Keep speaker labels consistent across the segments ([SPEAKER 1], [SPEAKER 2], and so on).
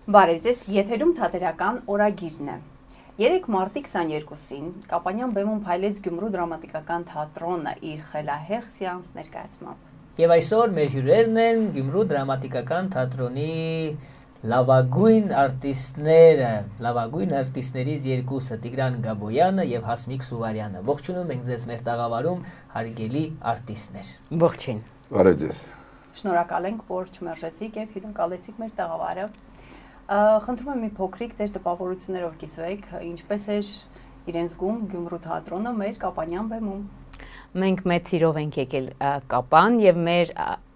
[SPEAKER 1] Բարև ձեզ, եթերում թատերական օրագիրն է։ 3 մարտի 22-ին Կապանյան բեմում փայլեց Գյումրու դրամատիկական թատրոնը իր խելահեղ սեանս ներկայացմամբ։
[SPEAKER 2] Եվ այսօր մեր հյուրերն են Գյումրու դրամատիկական թատրոնի լավագույն արտիստներից երկուսը՝ Տիգրան Գաբոյանը եւ Հասմիկ Սուվարյանը։ Ողջունում ենք ձեզ մեր տաղավարում, հարգելի արտիստներ։
[SPEAKER 3] Ողջույն։
[SPEAKER 4] Բարև ձեզ։
[SPEAKER 1] Շնորհակալ ենք, որ չմերժեցիք եւ հյուրընկալեցիք մեր տաղավարը։ Խնդրում եմ մի փոքրիկ ձեր տպավորություններով կիսվեք, ինչպես էր իրեն զգում Գյումրու թատրոնը մեր Կապանյան բեմում։
[SPEAKER 3] Մենք մեծ սիրով ենք եկել Կապան եւ մեր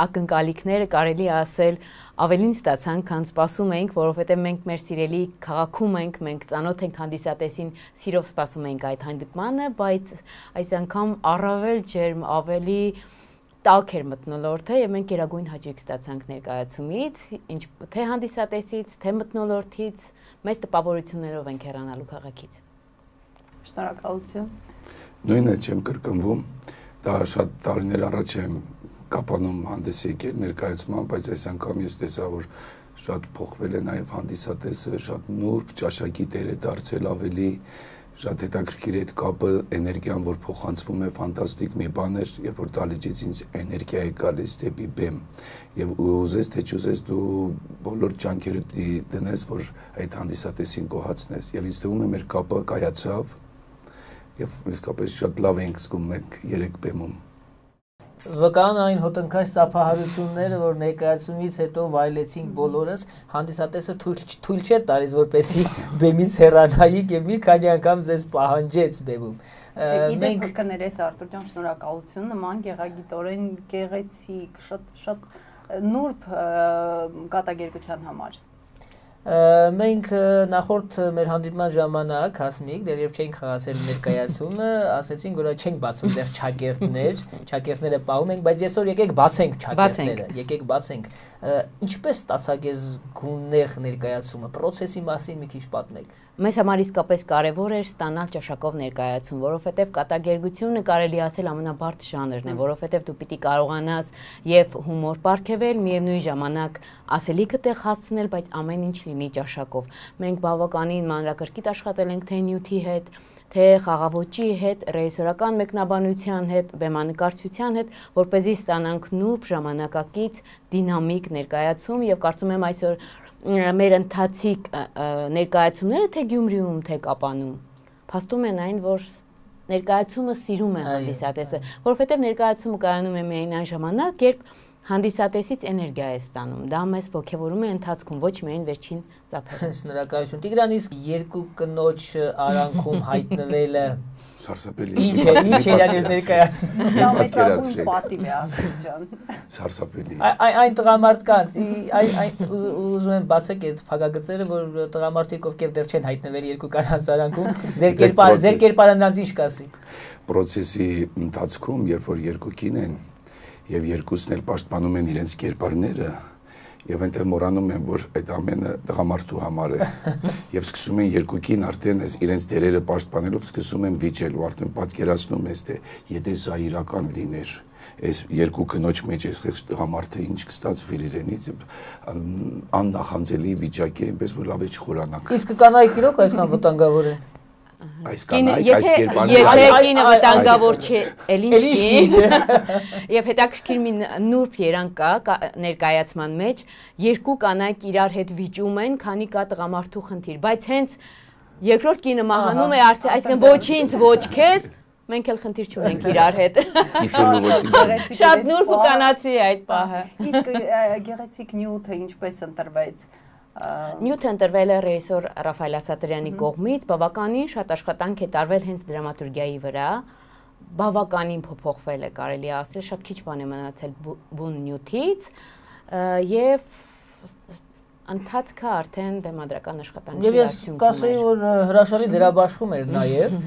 [SPEAKER 3] ակնկալիքները կարելի է ասել ավելին ստացան, քան սպասում էինք, որովհետեւ մենք մեր սիրելի քաղաքում ենք, մենք ծանոթ ենք հանդիսատեսին, սիրով սպասում ենք այդ հանդիպմանը, բայց այս անգամ առավել ջերմ, ավելի տաք էր մթնոլորտը եւ մենք գերագույն հաճույք ստացանք ներկայացումից, թե հանդիսատեսից, թե մթնոլորտից, մեծ տպավորություններով ենք հեռանալու քաղաքից։
[SPEAKER 1] Շնորհակալություն։
[SPEAKER 4] Նույնը չեմ կրկնվում, դա շատ տարիներ առաջ եմ Կապանում հանդես եկել ներկայացման, բայց այս անգամ ես տեսա, որ շատ փոխվել է նաեւ հանդիսատեսը, շատ նուրբ ճաշակի տեր է դարձել ավելի շատ հետաքրքիր է այդ կապը, էներգիան, որ փոխանցվում է, ֆանտաստիկ մի բան էր, երբ որ Դալիճից ինձ էներգիա է գալիս դեպի բեմ, եւ ուզես թե չուզես դու բոլոր ջանքերդ դնես, որ այդ հանդիսատեսին գոհացնես, եւ ինձ թվում է մեր կապը կայացավ, եւ իսկապես շատ լավ ենք զգում մենք 3 բեմում։
[SPEAKER 2] Վկան այն հոտնքաշ ծափահարությունները, որ ներկայացումից հետո վայելեցինք բոլորս, հանդիսատեսը թույլ չէր տալիս, որպեսզի բեմից հեռանայիք եւ մի քանի անգամ ձեզ պահանջեց բեմում։
[SPEAKER 1] Մենք կներես Արտուր ջան, շնորհակալություն, նման գեղագիտորեն գեղեցիկ, շատ նուրբ կատակերգության համար։
[SPEAKER 2] Մենք նախորդ մեր հանդիպման ժամանակ Հասմիկ, դեռ չէինք խաղացել ներկայացումը, ասեցինք, որ չենք բացում դեռ ճակերտները պահում ենք, բայց այսօր եկեք բացենք ճակերտները, եկեք բացենք։ Ինչպես ստացաք այս գունեղ ներկայացումը, process-ի մասին մի քիչ պատմեք։
[SPEAKER 3] Մեզ համար իսկապես կարևոր էր ստանալ ճաշակով ներկայացում, որովհետև կատակերգությունը կարելի ասել ամենաբարդ ժանրն է, որովհետև դու պիտի կարողանաս եւ հումոր պարգևել, միևնույն ժամանակ ասելիքը տեղ հասցնել, բայց ամեն ինչ լինի ճաշակով։ Մենք բավականին մանրակրկիտ աշխատել ենք թե նյութի հետ, թե խաղավոճի հետ, ռեժիսորական մեկնաբանության հետ, բեմանկարչության հետ, որպեսզի ստանանք նուրբ ժամանակակից դինամիկ ներկայացում եւ կարծում եմ այսօր մեր ընթացիկ ներկայացումները թե Գյումրիում, թե Կապանում փաստում են այն, որ ներկայացումը սիրում է հանդիսատեսը, որովհետև ներկայացումը կայանում է միայն այն ժամանակ, երբ հանդիսատեսից էներգիա է ստանում, դա մեզ ոգևորում է ընթացքում, ոչ միայն վերջին ծափերում։
[SPEAKER 2] Շնորհակալություն։ Տիգրան, իսկ երկու կնոջ արանքում հայտնվելը
[SPEAKER 4] Սարսափելի։
[SPEAKER 2] Ինչ է ես ներկայացնում։
[SPEAKER 1] Դա մեծագույն պատիվ է Արտուր ջան։
[SPEAKER 4] Սարսափելի։
[SPEAKER 2] Այն տղամարդկանց, ուզում եմ բացեք այդ փակագծերը, որ տղամարդիկ ովքեր դեռ չեն հայտնվել երկու կանանց արանքում, ձեր կերպարը նրանց ինչ կասի։
[SPEAKER 4] Պրոցեսի ընթացքում, երբ որ երկու կին են եւ երկուսն էլ պաշտպանում են իրենց կերպարները, եւ այնտեղ մոռանում են, որ այդ ամենը տղամարդու համար է, եւ սկսում են երկուքին արդեն իրենց դերերը պաշտպանելով սկսում են վիճել ու արդեն պատկերացնում ես, թե եթե սա իրական լիներ, այս երկու կնոջ մեջ այս տղամարդը ինչ կստացվի իրենից, աննախանձելի վիճակ է, այնպես որ լավ է չխորանանք։
[SPEAKER 2] Իսկ կանայք իրոք այսքան վտանգավոր են։
[SPEAKER 4] Այս կանայք այս կերպարները
[SPEAKER 3] եթե կինը վտանգավոր չէ, էլ ինչ կին։ Եվ հետաքրքիր մի նուրբ երանգ կա ներկայացման մեջ, երկու կանայք իրար հետ վիճում են, քանի կա տղամարդու խնդիր, բայց հենց երկրորդ կինը մահանում է արդեն, այսինքն ոչինչ ոչ քեզ, մենք էլ խնդիր չունենք իրար հետ։
[SPEAKER 4] Կիսելու ոչինչ։
[SPEAKER 3] Շատ նուրբ ու կանացի է այդ պահը։
[SPEAKER 1] Իսկ գեղեցիկ նյութը ինչպես ընտրվեց։
[SPEAKER 3] Նյութը ընտրվել է ռեժիսոր Ռաֆայել Ասատրյանի կողմից, բավականին շատ աշխատանք է տարվել հենց դրամատուրգիայի վրա, բավականին փոփոխվել է կարելի ասել, շատ քիչ բան է մնացել բուն նյութից եւ ընթացքը արդեն բեմադրական աշխատանքի
[SPEAKER 2] Եվ ես կասեի, որ հրաշալի դերաբաշխում էր նաեւ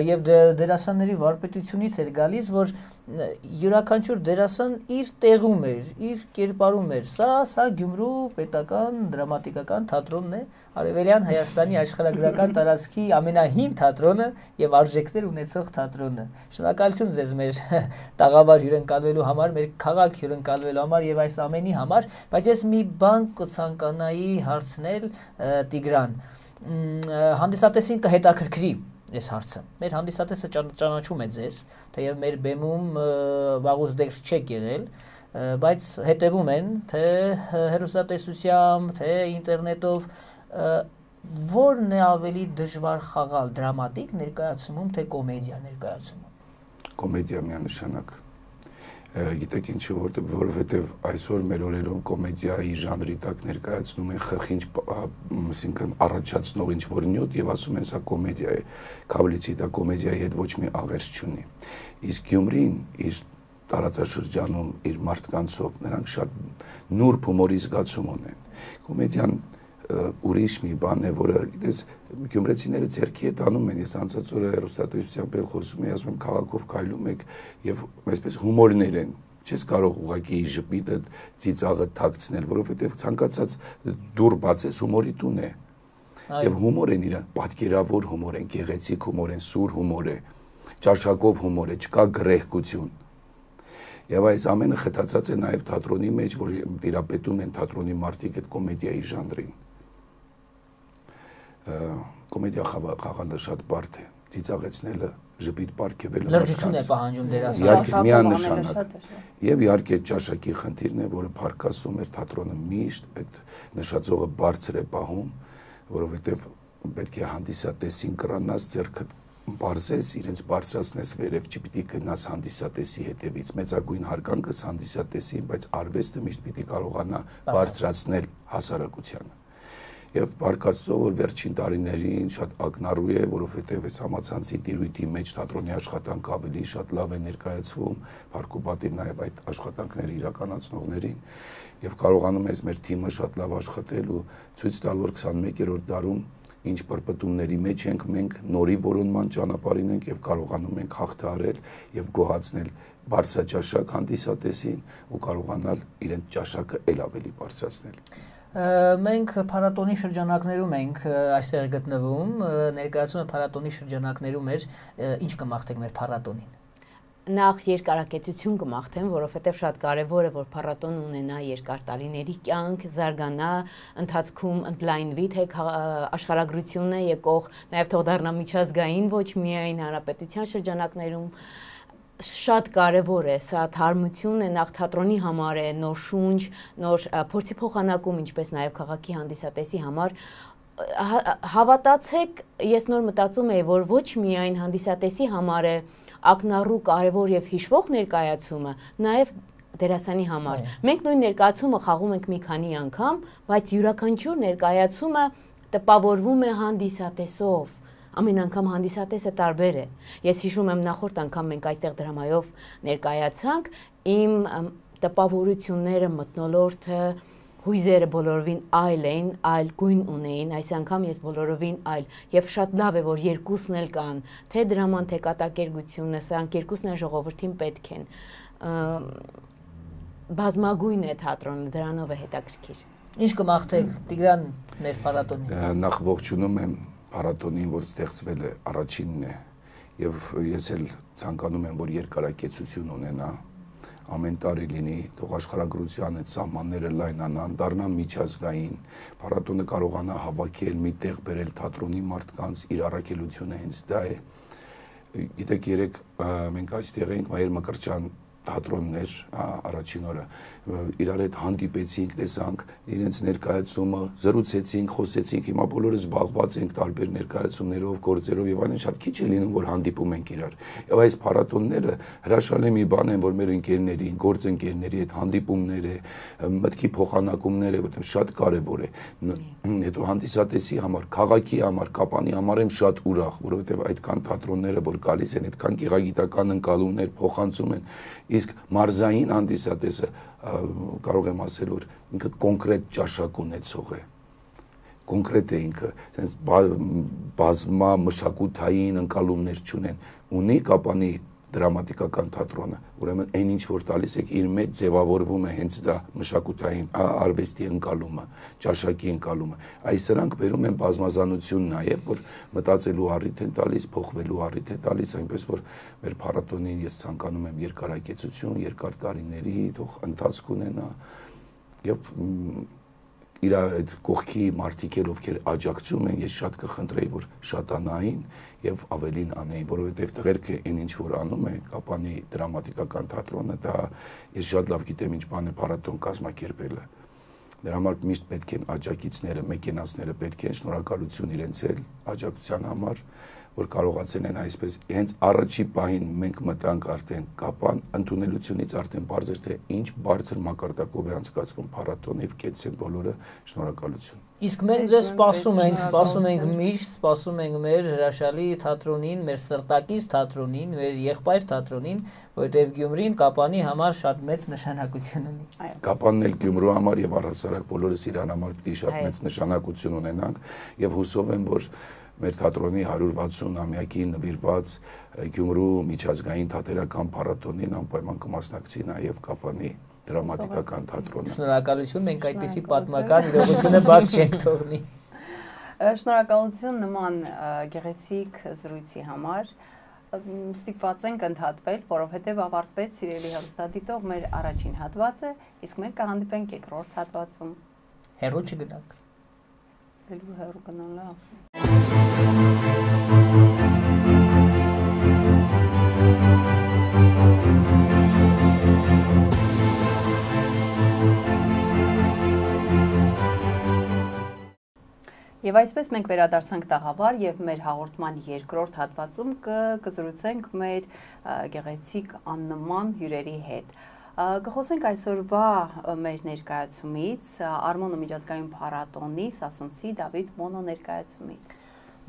[SPEAKER 2] եւ դերասանների վարպետությունից էր գալիս, որ յուրաքանչյուր դերասան իր տեղում էր, իր կերպարում էր։ Սա Գյումրու պետական դրամատիկական թատրոնն է, Արևելյան Հայաստանի աշխարհագրական տարածքի ամենահին թատրոնը եւ արժեքներ ունեցող թատրոնը։ Շնորհակալություն ձեզ մեր տաղավար հյուրընկալվելու համար, մեր քաղաք հյուրընկալվելու համար եւ այս ամենի համար, բայց ես մի բան կցանկանայի կանայի հարցնել Տիգրան։ Հանդիսատեսին կհետաքրքրի այս հարցը։ Մեր հանդիսատեսը ճանաչում է ձեզ, թեև մեր բեմում վաղուց դեռ չեք եղել, բայց հետևում են թե հեռուստատեսությամբ, թե ինտերնետով, որն է ավելի դժվար խաղալ՝ դրամատիկ ներկայացումում, թե կոմեդիա ներկայացումում։
[SPEAKER 4] Կոմեդիա միանշանակ։ Գիտեք ինչու, որովհետև այսօր մեր օրերում կոմեդիայի ժանրի տակ ներկայացնում են խրխինջ, այսինքն առաջացնող ինչ-որ նյութ եւ ասում են սա կոմեդիա է, Քավլիցի դա կոմեդիայի հետ ոչ մի աղերս չունի։ Իսկ Գյումրին իր տարածաշրջանում իր մարդկանցով նրանք շատ նուրբ հումորի զգացում ունեն։ Կոմեդիան ուրիշ մի բան է, որը գիտես գյումրեցիները ձեռքի հետ անում են, ես անցած օրը հեռուստատեսությամբ էլ խոսում եմ, ասում եմ քաղաքով քայլում եք եւ այսպես հումորներ են, չես կարող ուղղակի ժպիտը ծիծաղը թաքցնել, որովհետեւ ցանկացած դուռ բացես հումորի տուն է։ Եվ հումոր են իրան, պատկերավոր հումոր են, գեղեցիկ հումոր են, սուր հումոր է, ճաշակով հումոր է, չկա գրեհկություն։ Եվ այս ամենը խթացած է նաեւ թատրոնի մեջ, որ տիրապետում են թատրոնի մարդիկ այդ կոմեդիայի ժանրին։ Կոմեդիա խաղալը շատ բարդ է, ծիծաղեցնելը, ժպիտ պարգևելը
[SPEAKER 2] լրջություն է պահանջում դերասան։
[SPEAKER 4] Իհարկե միանշանակ։ Եվ իհարկե ճաշակի խնդիրն է, որը փառքասում էր թատրոնը միշտ այդ նշածողը բարձր է պահում, որովհետև պետք է հանդիսատեսին կրանաս ձեռքը բարձես, իրենց բարձրացնես վերև, չպիտի գնաս հանդիսատեսի հետևից, մեծագույն հարգանքս հանդիսատեսին, բայց արվեստը միշտ պիտի կարողանա բարձրացնել հասարակությանը։ Եվ բարգաստո, որ վերջին տարիներին շատ ակնառու է, որովհետև այս համացանցի տիրույթի մեջ թատրոնի աշխատանք ավելի շատ լավ է ներկայացվում, փառքուպատիվ նաև այդ աշխատանքները իրականացնողներին, եւ կարողանում ես մեր թիմը շատ լավ աշխատել ու ցույց տալ, որ 21-րդ դարում ինչ պրպտումների մեջ ենք մենք նորի որոնման ճանապարհին ենք եւ կարողանում ենք հաղթահարել եւ գոհացնել բարձրաճաշակ հանդիսատեսին ու կարողանալ իրեն ճաշակը ել ավելի բարձրացնել։
[SPEAKER 2] Մենք փառատոնի շրջանակներում ենք այստեղ գտնվում, ներկայացումը փառատոնի շրջանակներում էր, ինչ կմաղթեք մեր փառատոնին։
[SPEAKER 3] Նախ երկարակեցություն կմաղթեմ, որովհետև շատ կարևոր է, որ փառատոն ունենա երկար տարիների կյանք, զարգանա, ընթացքում ընդլայնվի, թե աշխարհագրությունը եկող, նաև թող դառնա միջազգային, ոչ միայն հանրապետության շրջանակներում։ Շատ կարևոր է, սա թարմություն է, նախ թատրոնի համար է, նոր շունչ, նոր փորձի փոխանակում, ինչպես նաև քաղաքի հանդիսատեսի համար։ Հավատացեք, ես նոր մտածում եի, որ ոչ միայն հանդիսատեսի համար է ակնառու կարևոր եւ հիշվող ներկայացումը, նաեւ դերասանի համար։ Մենք նույն ներկայացումը խաղում ենք մի քանի անգամ, բայց յուրաքանչյուր ներկայացումը տպավորվում է հանդիսատեսով։ Ամեն անգամ հանդիսատեսը տարբեր է։ Ես հիշում եմ նախորդ անգամ մենք այստեղ դրամայով ներկայացանք, իմ տպավորությունները, մթնոլորտը, հույզերը բոլորովին այլ էին, այլ գույն ունեին, այս անգամ ես բոլորովին այլ, եւ շատ լավ է, որ երկուսն էլ կան, թե դրաման, թե կատակերգությունը, սրանք երկուսն էլ ժողովրդին պետք են։ Բազմագույն է թատրոնը, դրանով է հետաքրքիր։
[SPEAKER 2] Ինչ կմաղթեք Տիգրան մեր փառատոնին։
[SPEAKER 4] Նախ ողջունում եմ փառատոնին, որ ստեղծվել է, առաջինն է, եւ ես էլ ցանկանում եմ, որ երկարակեցություն ունենա, ամեն տարի լինի, թող աշխարհագրության այդ սահմանները լայնանան, դառնան միջազգային, փառատոնը կարողանա հավաքել մի տեղ բերել թատրոնի մարդկանց, իր առաքելությունը հենց դա է։ Գիտեք, երեք մենք այստեղ ենք, Մայր Մկրտչյան թատրոններ, առաջին օրը իրար հետ հանդիպեցինք, տեսանք իրենց ներկայացումը, զրուցեցինք, խոսեցինք, հիմա բոլորը զբաղված ենք տարբեր ներկայացումներով, գործերով եւ այլն, շատ քիչ է լինում, որ հանդիպում ենք իրար։ Եվ այս փառատոնները հրաշալի մի բան են, որ մեր ընկերների, գործընկերների հետ հանդիպումներ է, մտքի փոխանակումներ է, որտեղ շատ կարեւոր է։ Հետո հանդիսատեսի համար, քաղաքի համար, կապանի համար եմ շատ ուրախ, որովհետեւ այդքան թատրոնները, որ գալիս են, այդքան գեղագիտական ընկալումներ փոխանցում են, իսկ մարզային հանդիսատեսը կարող եմ ասել, որ ինքը կոնկրետ ճաշակ ունեցող է, կոնկրետ է ինքը, բազմա մշակութային ընկալումներ չունեն, ունի Կապանի դրամատիկական թատրոնը, ուրեմն այն ինչ որ տալիս եք իր մեջ ձևավորվում է հենց դա մշակութային արվեստի ընկալումը, ճաշակի ընկալումը, այս սրանք բերում են բազմազանություն նաև, որ մտածելու առիթ են տալիս, փոխվելու առիթ է տալիս, այնպես որ մեր փառատոնին ես ցանկանում եմ երկարակեցություն, երկար տարիների, թող ընթացք ունենա եւ իր այդ կողքի մարդիկ էլ ովքեր աջակցում են, ես շատ կխնդրեի, որ շատանային եւ ավելին անեին, որովհետեւ տղերքը այն ինչ որ անում է Կապանի դրամատիկական թատրոնը, դա ես շատ լավ գիտեմ ինչ բան է փառատոն կազմակերպելը։ Դրա համար միշտ պետք են աջակիցները, մեքենացիները պետք են շնորհակալություն իրենց էլ աջակցության համար, որ կարողացել են այսպես հենց առաջի պահին մենք մտանք արդեն Կապան, ընդունելությունից արդեն բարձր թե ինչ բարձր մակարդակով է անցկացվում փառատոնը եւ կեցեն բոլորը շնորհակալություն։
[SPEAKER 2] Իսկ մենք ձեզ սպասում ենք միշտ, սպասում ենք մեր հրաշալի թատրոնին, մեր սրտակից թատրոնին, մեր եղբայր թատրոնին, որովհետև Գյումրին Կապանի համար շատ մեծ նշանակություն ունի։
[SPEAKER 4] Կապանն էլ Գյումրու համար եւ առհասարակ բոլորս իրան համար պիտի շատ մեծ նշանակություն ունենանք եւ հուսով եմ, որ մեր թատրոնի 160-ամյակի նվիրված Գյումրու միջազգային թատերական փառատոնին անպայման կմասնակցի նաեւ Կապանի դրամատիկական թատրոնը։
[SPEAKER 2] Շնորհակալություն, մենք այդպիսի պատմական իրողությունը բաց չենք թողնի։
[SPEAKER 1] Շնորհակալություն նման գեղեցիկ զրույցի համար։ Ստիպված ենք ընդհատվել, որովհետև ավարտվեց սիրելի հեռուստադիտող մեր առաջին հատվածը, իսկ մենք կհանդիպենք երկրորդ հատվածում։
[SPEAKER 2] Հեռու չգնանք։
[SPEAKER 1] Հեռու գնալը։ Եվ այսպես մենք վերադարձանք տաղավար եւ մեր հաղորդման երկրորդ հատվածում կզրուցենք մեր գեղեցիկ աննման հյուրերի հետ։ Կխոսենք այսօրվա մեր ներկայացումից, Արմոնո միջազգային փառատոնի Սասունցի Դավիթ Մոնո ներկայացումից։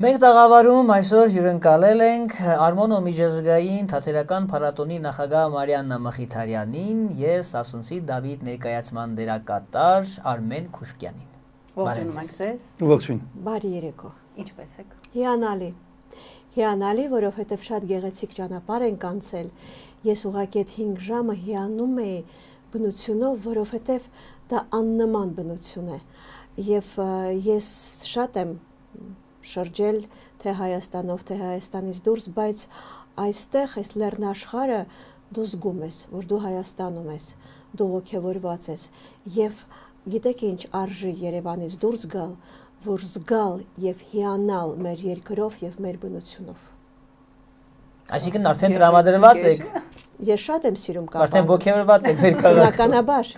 [SPEAKER 2] Մենք տաղավարում այսօր հյուրընկալել ենք Արմոնո միջազգային թատերական փառատոնի նախագահ Մարիաննա Մխիթարյանին եւ Սասունցի Դավիթ ներկայացման դերակատար Արմեն Քուշկյանին։
[SPEAKER 1] Ողջունում ենք ձեզ։
[SPEAKER 5] Ողջույն։
[SPEAKER 6] Բարի երեկո։
[SPEAKER 1] Ինչպե՞ս եք։
[SPEAKER 6] Հիանալի, որովհետև շատ գեղեցիկ ճանապարհ ենք անցել։ Ես ուղղակի այդ 5 ժամը հիանում էի բնությունով, որովհետև դա աննման բնություն է։ Եվ ես շատ եմ շրջել թե Հայաստանով, թե Հայաստանից դուրս, բայց այստեղ այս լեռնաշխարհը դու զգում ես, որ դու Հայաստանում ես, դու ոգևորված ես եւ գիտեք ինչ արժի Երևանից դուրս գալ, որ զգալ եւ հիանալ մեր երկրով եւ մեր բնությունով։
[SPEAKER 2] Այսինքն արդեն տրամադրված եք։
[SPEAKER 6] Ես շատ եմ սիրում Կապանը։
[SPEAKER 2] Արդեն ոգևորված եք մեր քաղաքում։
[SPEAKER 6] Բնականաբար։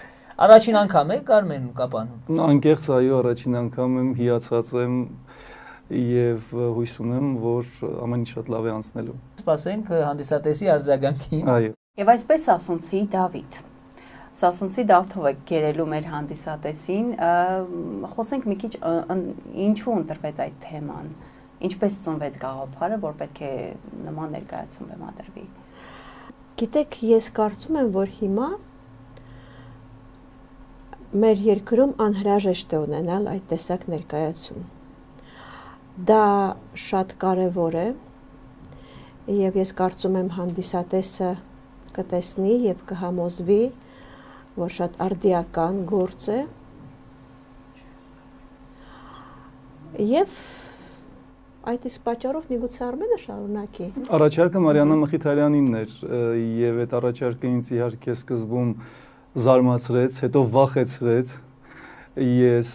[SPEAKER 2] Առաջին անգամ եք Արմեն Կապանում։
[SPEAKER 5] Անկեղծ այո, առաջին անգամ եմ, հիացած եմ եւ հույս ունեմ, որ ամեն ինչ շատ լավ է անցնելու։
[SPEAKER 2] Սպասենք հանդիսատեսի արձագանքին։
[SPEAKER 5] Այո։
[SPEAKER 1] Եվ այսպես Սասունցի Դավիթ։ Սասունցի Դավթով եք գերելու մեր հանդիսատեսին, խոսենք մի քիչ ինչու ընտրվեց այդ թեման, ինչպես ծնվեց գաղափարը, որ պետք է նման ներկայացում բեմադրվի։
[SPEAKER 6] Գիտեք, ես կարծում եմ, որ հիմա մեր երկրում անհրաժեշտ է ունենալ այդ տեսակ ներկայացում։ Դա շատ կարևոր է, եւ ես կարծում եմ հանդիսատեսը կտեսնի եւ կհամոզվի, որ շատ արդիական գործ է եւ այդ իսկ պատճառով միգուցե Արմենը շարունակի։
[SPEAKER 5] Առաջարկը Մարիաննա Մխիթարյանինն էր եւ այդ առաջարկը ինձ իհարկե սկզբում զարմացրեց, հետո վախեցրեց։ Ես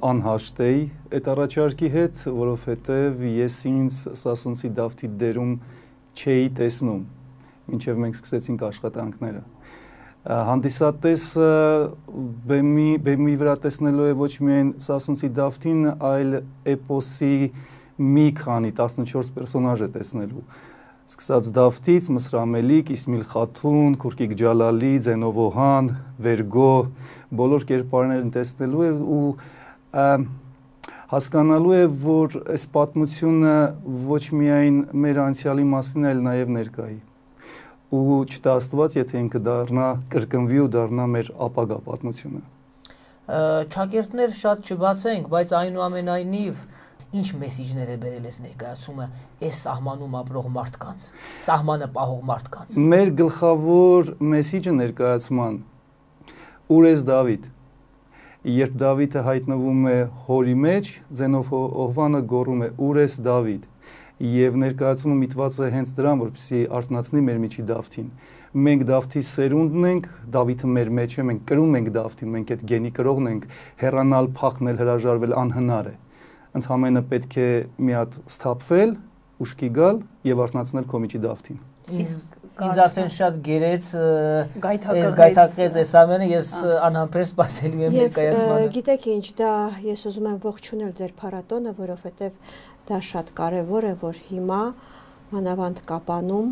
[SPEAKER 5] անհաշտ էի այդ առաջարկի հետ, որովհետեւ ես ինձ Սասունցի Դավթի դերում չէի տեսնում, մինչեւ մենք սկսեցինք աշխատանքները։ Հանդիսատեսը բեմի վրա տեսնելու է ոչ միայն Սասունցի Դավթին, այլ էպոսի մի քանի 14 պերսոնաժ է տեսնելու։ Սկսած Դավթից, Մսրամելիք, Իսմիլ Խաթուն, Քուրկիկ Ջալալի, Ձենովոհան, Վերգո, բոլոր կերպարներն տեսնելու է ու հասկանալու է, որ այս պատմությունը ոչ միայն մեր անցյալի մասին, այլ նաև ներկայի։ Ու չտա Աստված, եթե ինքը դառնա կրկնվի ու դառնա մեր ապագա պատմությունը։
[SPEAKER 2] Ճակերտներ շատ չբացենք, բայց այնուամենայնիվ ինչ մեսիջներ է բերել այս ներկայացումը այս սահմանում ապրող մարդկանց, սահմանը պահող մարդկանց։
[SPEAKER 5] Մեր գլխավոր մեսիջը ներկայացման ուր ես Դավիթ։ Երբ Դավիթը հայտնվում է հորի մեջ, Ձենովոհանը գոռում է ուր ես Դավիթ։ Եվ ներկայացումը միտված է հենց դրան, որպեսզի արթնացնի մեր միջի Դավթին։ մենք Դավթի սերունդն ենք, Դավիթը մեր մեջ է, մենք կրում ենք Դավթին, մենք այդ գենի կրողն ենք, հեռանալ, փախնել, հրաժարվել անհնար է։ Ընդհանրապես պետք է մի հատ սթափվել, ուշքի գալ եւ արթնացնել քո միջի Դավթին։
[SPEAKER 2] Ինձ արդեն շատ գերեց, գայթակղեց այս ամենը, ես անհամբեր սպասելու եմ ներկայացմանը։
[SPEAKER 6] Գիտեք ինչ, դա ես ուզում եմ ողջունել ձեր փառատոնը, որովհետեւ դա շատ կարեւոր է, որ հիմա մանավանդ Կապանում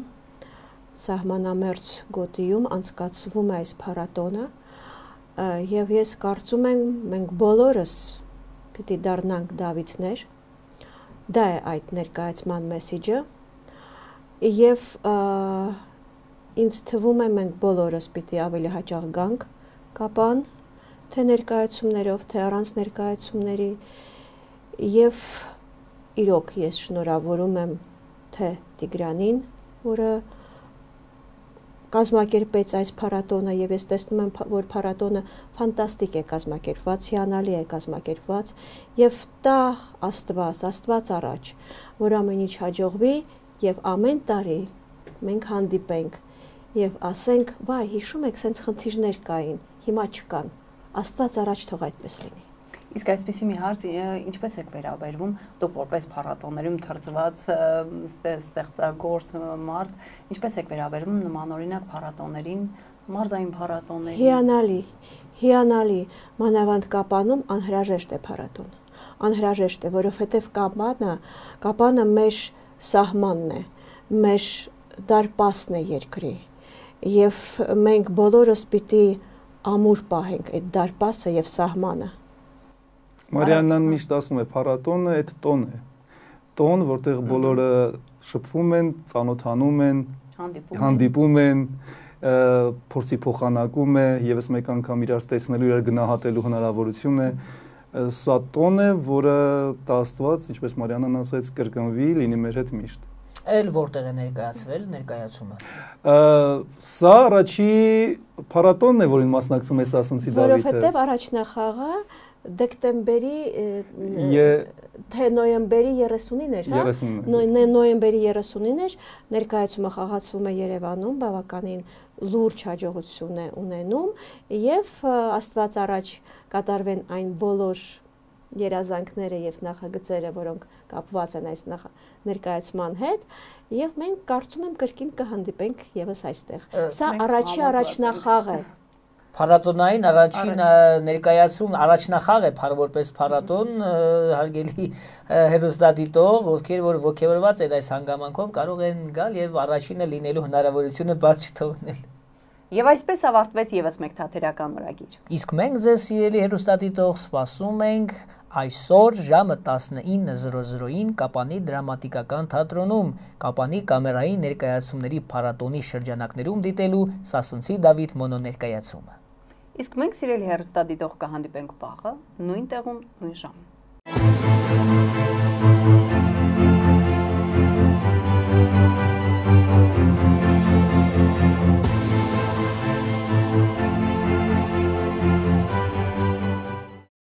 [SPEAKER 6] սահմանամերձ գոտիում անցկացվում է այս փառատոնը, եւ ես կարծում եմ մենք բոլորս պիտի դառնանք Դավիթներ, դա է այդ ներկայացման մեսիջը, եւ ինձ թվում է մենք բոլորս պիտի ավելի հաճախ գանք Կապան, թե ներկայացումներով, թե առանց ներկայացումների, եւ իրոք ես շնորհավորում եմ թե Տիգրանին, որը կազմակերպեց այս փառատոնը, եւ ես տեսնում եմ, որ փառատոնը ֆանտաստիկ է կազմակերպված, հիանալի է կազմակերպված, եւ տա Աստված առաջ, որ ամեն ինչ հաջողվի եւ ամեն տարի մենք հանդիպենք եւ ասենք, վայ, հիշում եք, սենց խնդիրներ կային, հիմա չկան։ Աստված առաջ թող այդպես լինի։
[SPEAKER 1] Իսկ այսպեսի մի հարց, ինչպես եք վերաբերվում, դուք որպես փառատոներում թրծված ստեղծագործ մարդ, ինչպես եք վերաբերվում նմանօրինակ փառատոներին, մարզային փառատոներին։ Հիանալի, մանավանդ Կապանում անհրաժեշտ է փառատոն։ Անհրաժեշտ է, որովհետև Կապանը մեր սահմանն է, մեր դարպասն է երկրի, եւ մենք բոլորս պիտի ամուր պահենք այդ դարպասը եւ սահմանը։
[SPEAKER 5] Մարիաննան միշտ ասում է, փառատոնը այդ տոն է, տոն, որտեղ բոլորը շփվում են, ծանոթանում են, հանդիպում են, փորձի փոխանակում է, եւս մեկ անգամ իրար տեսնելու, իրար գնահատելու հնարավորություն է, սա տոն է, որը տա Աստված, ինչպես Մարիաննան ասաց, կրկնվի, լինի մեր հետ միշտ։
[SPEAKER 2] Էլ որտեղ է ներկայացվել ներկայացումը։
[SPEAKER 5] Սա առաջի փառատոնն է, որին մասնակցում է Սասունցի Դավիթը։
[SPEAKER 6] Որովհետև առաջնախաղը դեկտեմբերի թե նոյեմբերի 30-ին էր, հա? Նոյեմբերի 30-ին էր, ներկայացումը խաղացվում է Երևանում, բավականին լուրջ հաջողություն է ունենում եւ Աստված առաջ կատարվեն այն բոլոր երազանքները եւ նախագծերը, որոնք կապված են այս ներկայացման հետ, եւ մենք կարծում եմ կրկին կհանդիպենք եւս այստեղ։ Սա առաջնախաղ է։
[SPEAKER 2] Փառատոնային առաջին ներկայացում առաջնախաղ է որպես փառատոն, հարգելի հերոստատիտող, ովքեր որ ողջավորված են այս հանգամանքով, կարող են գալ եւ առաջինը լինելու հնարավորությունը բաց չթողնել։
[SPEAKER 1] Եվ այսպես ավարտվեց եւս մեկ թատերական օրագիր։
[SPEAKER 2] Իսկ մենք ձեզ սիրելի հերոստատիտող սպասում ենք այսօր ժամը 19:00-ին Կապանի դրամատիկական թատրոնում Կապանի կամերային ներկայացումների փառատոնի շրջանակներում դիտելու Սասունցի Դավիթ մոնոներկայացումը։
[SPEAKER 1] Իսկ մենք սիրելի հերոստատիտող կհանդիպենք վաղը նույն տեղում, նույն ժամը։